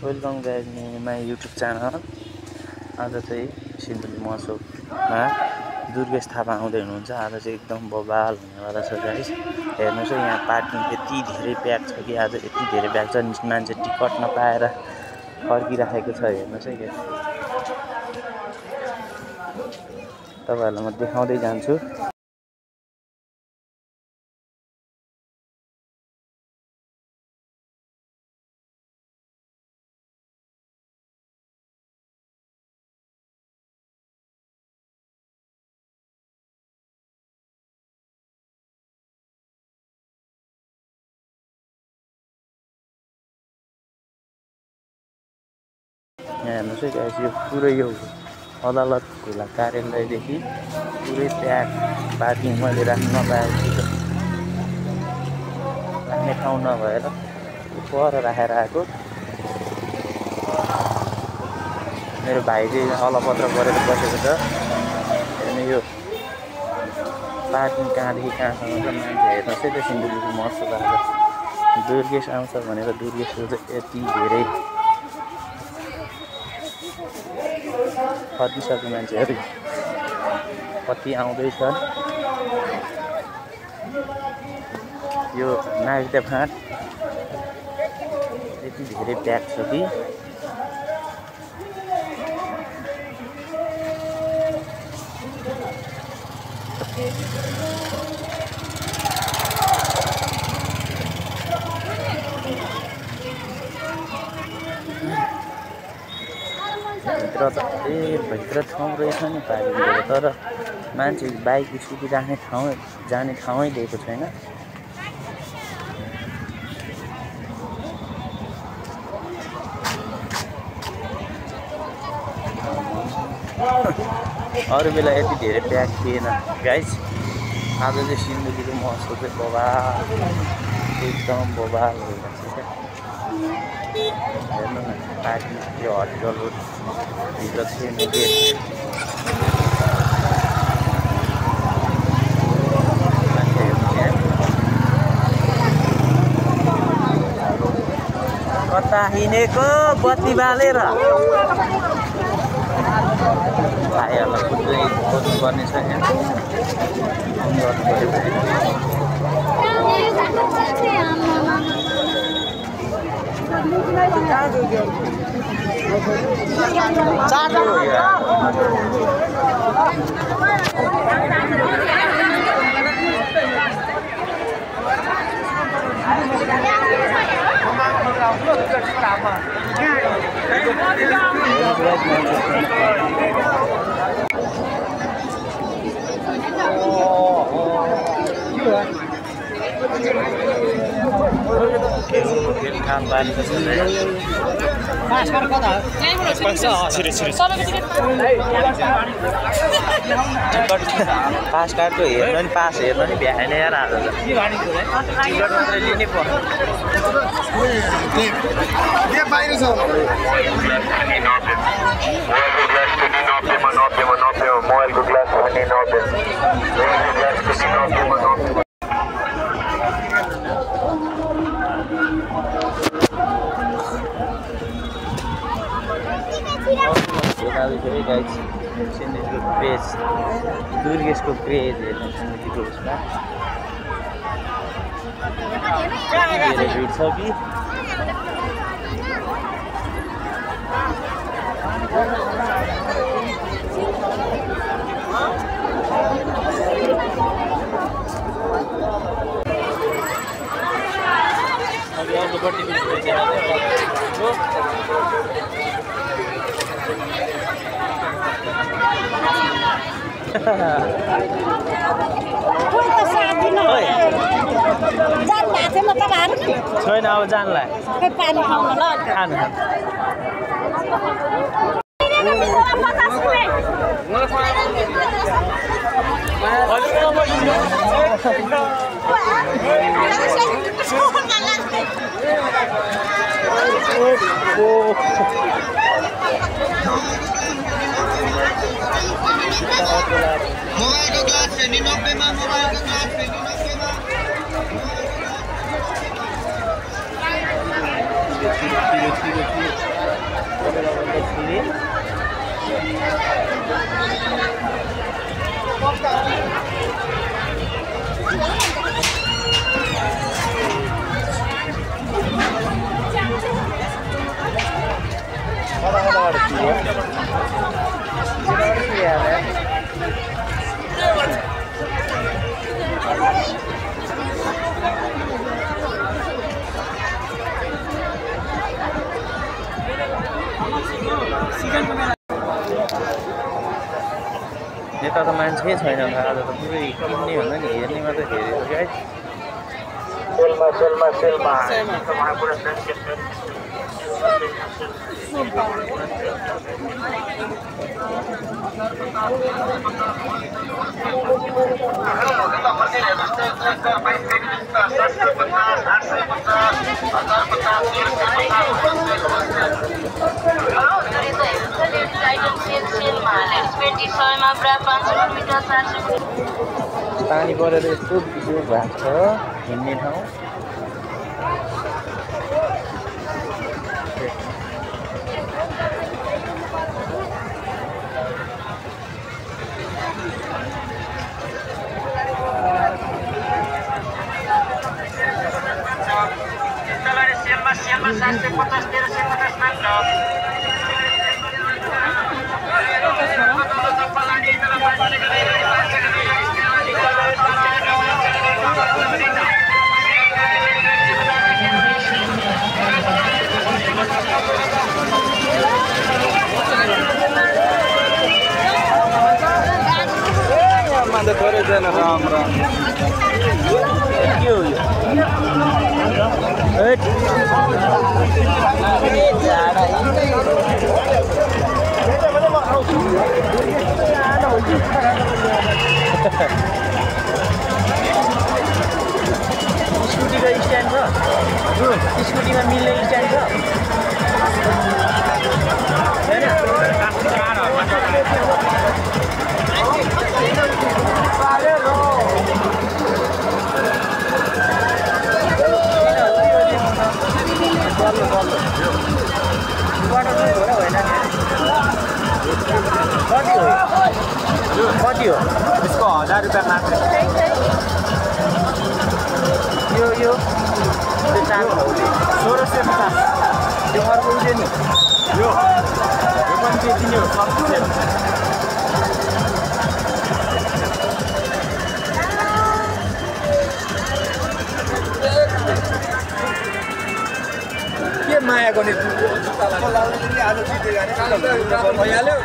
Welcome guys my YouTube channel. आज चाहिँ सिन्धुली महोत्सवमा दुर्गेश थापा आउँदै हुनुहुन्छ। आज चाहिँ एकदम बवाल हुनेवाला छ गाइज। हेर्नुहोस् है, यहाँ पार्किङ यति धेरै प्याक छ कि आज यति धेरै प्याक छ, मान्छे टिकट नपाएर फर्किराखेको छ। हेर्नुहोस् है गाइज, तपाईँहरूलाई म देखाउँदै जान्छु। यहाँ हेर्नुहोस् है गाइस, यो पुरै यो अदालत खुला कार्यालयदेखि पुरै प्याक पार्किङ मैले राख्न नपाएको छु। राख्ने ठाउँ नभएर पर राखेर आएको। मेरो भाइ चाहिँ अलपत्र परेर बसेको छ। हेर्नु यो पार्किङ कहाँदेखि कहाँसम्म छ। मान्छे हेर्नुहोस् है, त्यो सिन्धुलीको महोत्सव आज दुर्गेश आउँछ भनेर दुर्गेशको चाहिँ यति धेरै फर्किसक्यो मान्छेहरू, कति आउँदैछन्। यो नागरिकता फाँट यति धेरै प्याक छ कि भित्र ठाउँ रहेछ नि पार्किङ, तर मान्छे बाइक स्कुटी राख्ने ठाउँ जाने ठाउँै दिएको छैन। अरू बेला यति धेरै प्याक थिएन गाइज। आज चाहिँ सिन्धुलीको महोत्सव चाहिँ बवाल, एकदम बवाल भइरहेको छ। हेर्नु न, पार्किङ त्यो हटिकल भित्र छैन गेट। कता हिँडेको बत्ती बालेर भाइहरूलाई खुद्दै खोज्नुपर्ने छ। यहाँ काम बालेको छ। पास कार्डको हेर्नु नि, पास हेर्नु नि, भ्याएन यार। आज टिकट मात्रै लिने पो। सिन्धुलीको क्रेज, दुर्गेशको क्रेज हेर्नु सिन्धुलीको उसमा धेरै भिड छ कि। छैन अब जानलाई पानी खाउन ल मोबाइलको ग्लास फेर्ने 90 मा, मोबाइलको ग्लास फेर्ने 90 मा। यता त मान्छे छैन आज त पुरै किन्ने भन्दा नि हेर्ने मात्रै हेरेको गाइस सेलमा पानी परेर यस्तो बिजोग भएको छ हिँड्ने ठाउँ स्कुटीको स्ट्यान्ड छ स्कुटीमा मिल्ने स्ट्यान्ड छ कति हो यसको 1000 रुपियाँ मात्र यो त्यो चार 1650 त्यो अर्को उठ्यो नि यो पनि त्यति नै हो के माया गर्ने आज भइहाल्यो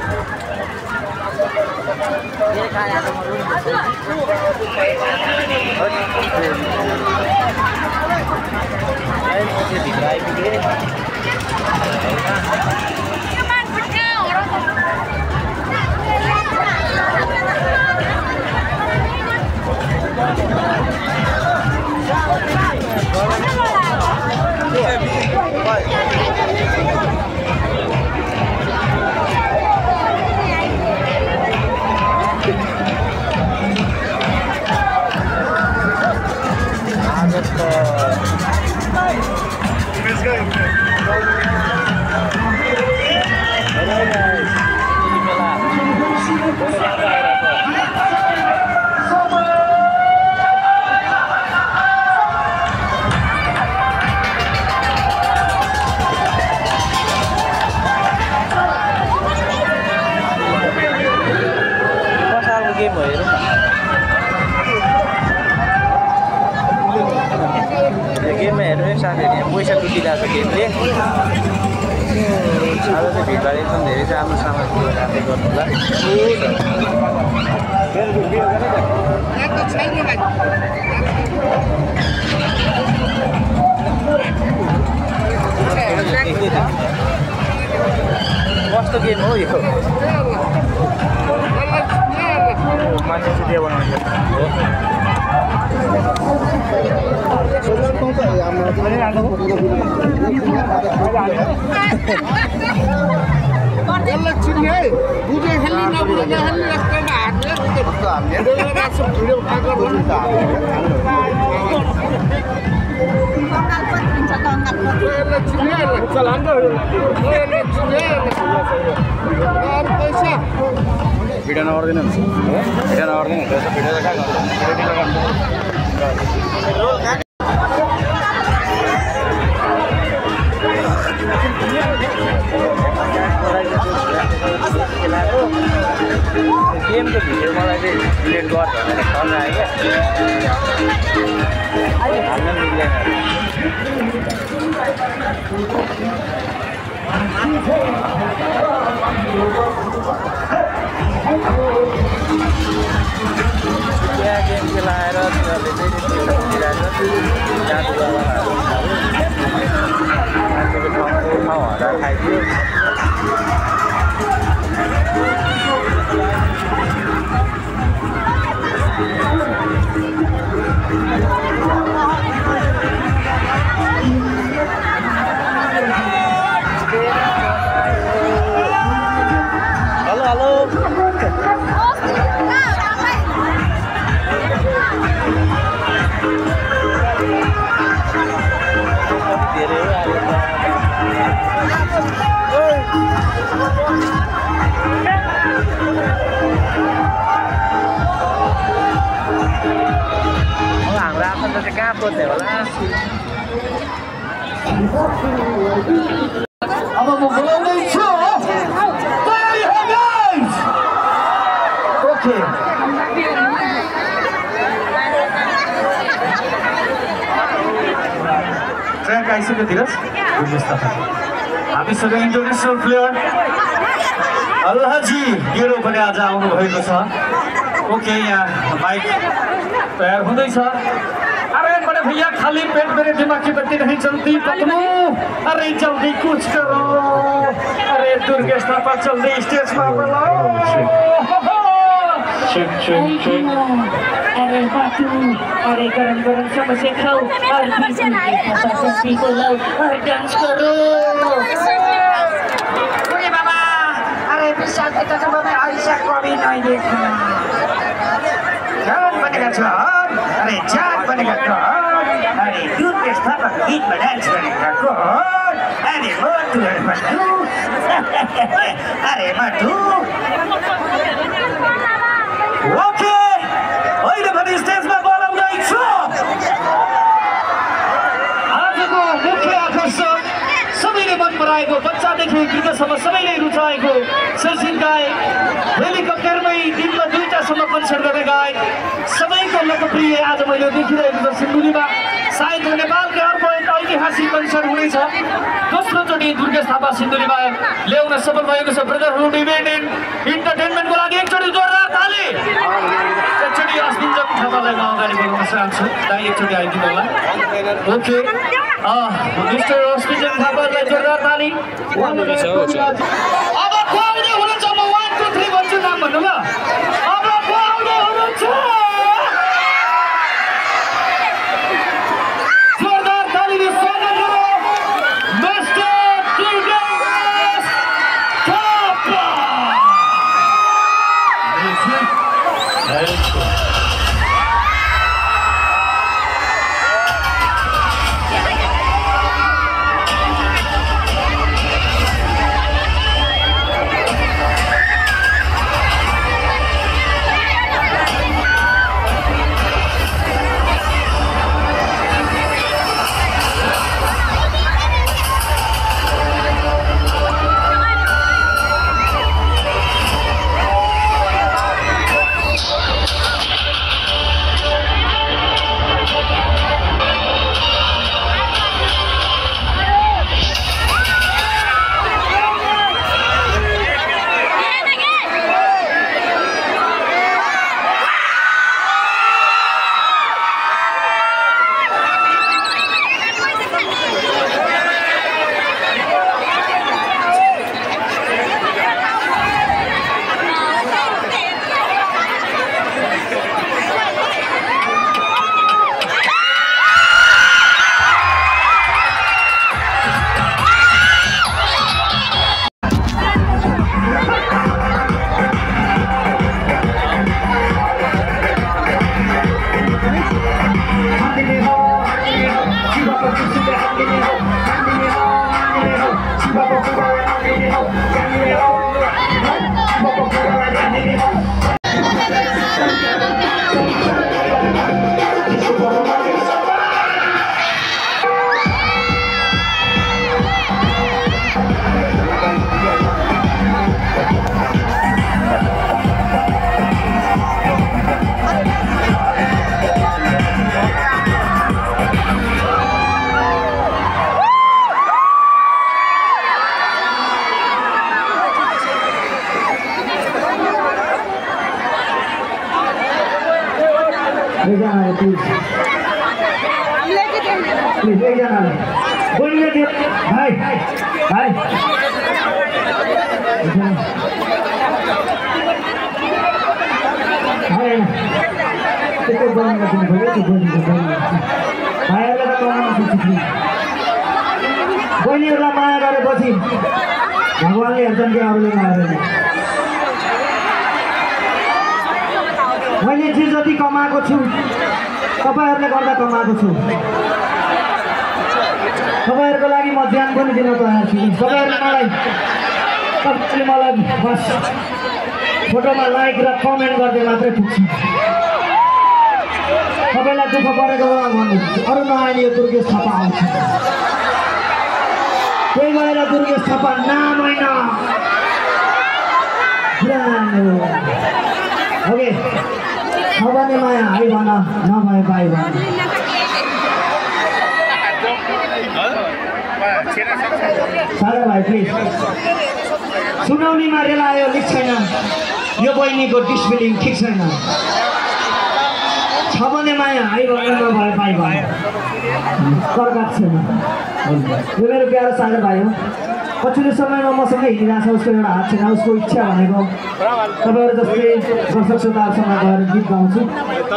गेममा हेर्नु साथीहरू पैसा लुटिरहेको छ गेमले आज चाहिँ भिडभाड एकदम धेरै छ आफ्नो सामग्रीहरू राख्दै गर्नु होला कस्तो गेम हो यो मान्छे सुटिया बनाउँछ यसलाई चिन्ने है बुझे खेल्ने नबुझे खेल्ने रस्तामा हार्ने भिडियो भिडियो नगर्दैन त्यसो भिडियो त गेमको भिडियो मलाई चाहिँ डिलिट गर्छ भनेर फोन आयो क्या हाल्न मिल्दैन त्यहाँ गेम खेलाएर तिनीहरूले चाहिँ ठाउँ हराएर खाइदियो हेलो हाम्रो आफन्त चाहिँ कहाँ पस्ने होला अब म बोलाउँदैछु ओके ट्र्याक आइसक्यो धीरज हामीसँग इन्टरनेसनल प्लेयर अल्लाहजी गेरो पनि आज आउनुभएको छ ओके यहाँ माइक तयार हुँदैछ अरे बड़े भैया खाली पेट मेरे दिमाग की बत्ती नहीं चलती पतलू अरे जल्दी कुछ करो अरे दुर्गेश थापा जल्दी स्टेज पर बुलाओ अरे बाटू अरे गरम गरम समोसे खाओ और सब्जी को लाओ और डांस करो अरे बाबा अरे विशाल के तस्वीर में ऐसा कभी नहीं देखा जान बनेगा जान अरे जान बनेगा कौन अरे दुर्गेश थापा गीत में डांस करेगा कौन अरे मोटू अरे मोटू ओके अहिले भने स्टेजमा बोलाउँदैछु आजको मुख्य आकर्षण सबैले मन पराएको बच्चादेखि वृद्धसम्म सबैले रुचाएको सजिन गायक हेलिकप्टरमै दिनमा 2टासम्म कन्सर्ट गर्ने गायक सबैको लोकप्रिय आज मैले देखिरहेको छु सिन्धुलीमा सायद नेपालकै अर्को एक ऐतिहासिक कन्सर्ट हुनेछ दोस्रोचोटि दुर्गेश थापा सिन्धुलीमा ल्याउन सफल भएको छ ब्रदरहुड इभेन्ट इन इन्टरटेनमेन्टको लागि एकचोटि जोरदार ताली एकचोटि अस्मिन जब थापालाई म अगाडि बढाउन चाहन्छु दाइ एकचोटि आइदिनु होला ओके मिस्टर अस्मिन जब थापालाई जोरदार ताली अब को आउँदै हुनुहुन्छ म 1 2 3 भन्छु नाम भन्नु ल अब को आउँदै हुनुहुन्छ जोरदार तालीले स्वागत गरौँ मिस्टर दुर्गेश थापा प्लीज एकजनाले बोल्ने थियो भाइ भाइ त्यस्तो बोल्नु दिनुभयो त्यो बोल्नुको भाइहरूलाई त बहिनीहरूलाई माया गरेपछि भगवान्ले हेर्छन् कि अरूले नहेर्दैन। मैले जे जति कमाएको छु तपाईहरुले गर्दा कमाएको छु। तपाईहरुको लागि म ज्यान पनि दिन तयार छु। तपाईहरुले मलाई बस फोटोमा लाइक र कमेन्ट गर्दै मात्रै पुग्छ। तपाईलाई दुःख परेको बेला भन्नु अरु नआइले यो दुर्गेश थापा आउँछ। त्यही भएर दुर्गेश थापा नाम हैन ओके भगवाने माया है भन नभए बाई भन। सारा भाइ प्लिज सुनौलीमा रेला आयो लिक छैन। यो बहिनीको डिस्प्लिन ठिक छैन। छ भने माया है भन नभए बाई भन। कर्कट छैन। यो मेरो प्यारो सागर भाइ हो। पछिल्लो समयमा मसँगै हिँडिरहेको छ। उसको एउटा हात छैन। उसको इच्छा भनेको तपाईहरु जस्तै दर्शक श्रोताहरूसँग गएर गीत गाउँछु।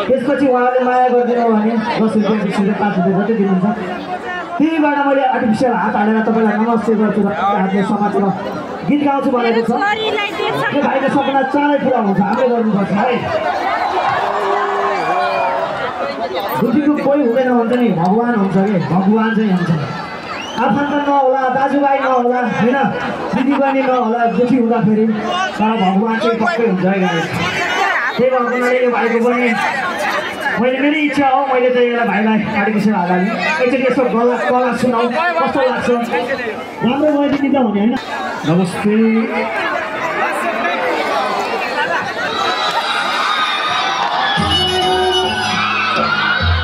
त्यसपछि उहाँले माया गरिदिनु भने 10 रुपैयाँ 20 रुपैयाँ 5 रुपैयाँ जति दिनुहुन्छ त्यहीबाट मैले आर्टिफिसियल हात हालेर तपाईलाई नमस्ते गर्छु र हातले समातेर गीत गाउँछु भनेको छ। यो भाइको सपना चाँडै पुरा हुन्छ। हामीले गर्नुपर्छ है। बुद्धिको कोही हुँदैन भन्छ नि भगवान हुन्छ के। भगवान चाहिँ हुन्छ। आफन्त नहोला दाजुभाइ नहोला हैन दिदी बहिनी नहोला दुखी हुँदाखेरि तर भगवान चाहिँ पक्कै हुन्छ है गाइस। त्यही भएर यो भाइको पनि मैले मेरो इच्छा हो मैले चाहिँ एउटा भाइलाई आर्टिफिसियल हात हालेँ। एकचोटि यसो कला सुनाऊ कस्तो लाग्छ। राम्रो मैले दिँदा हुने हैन। नमस्ते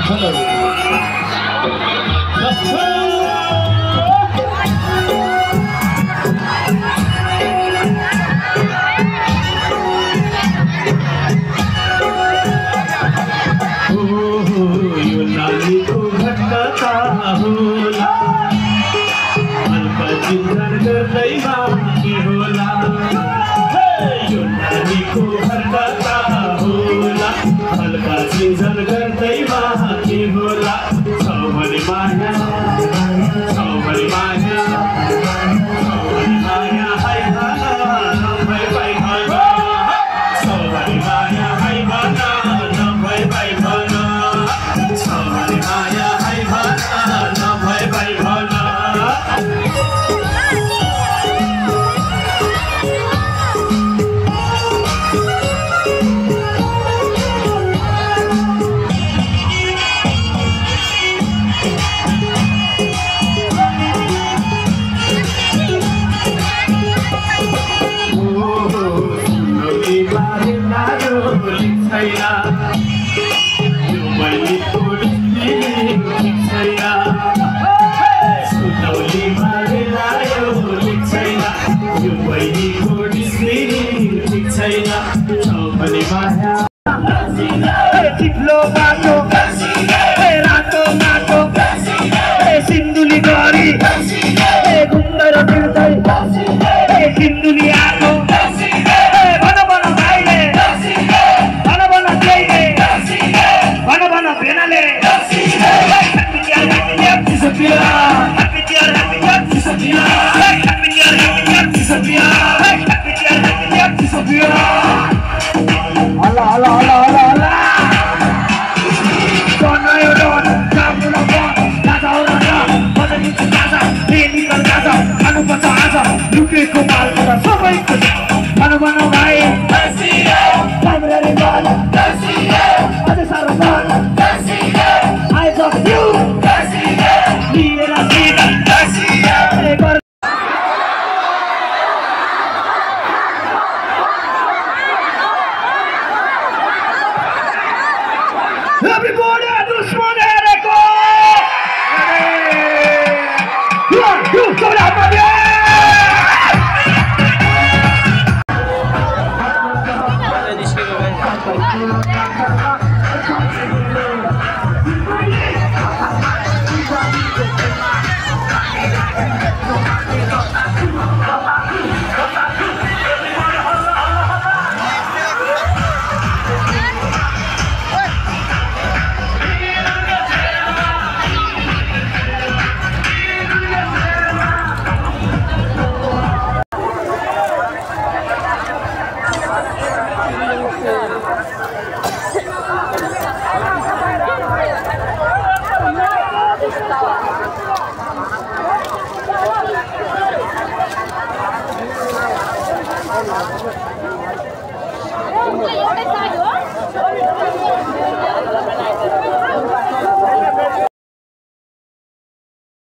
हेलो China,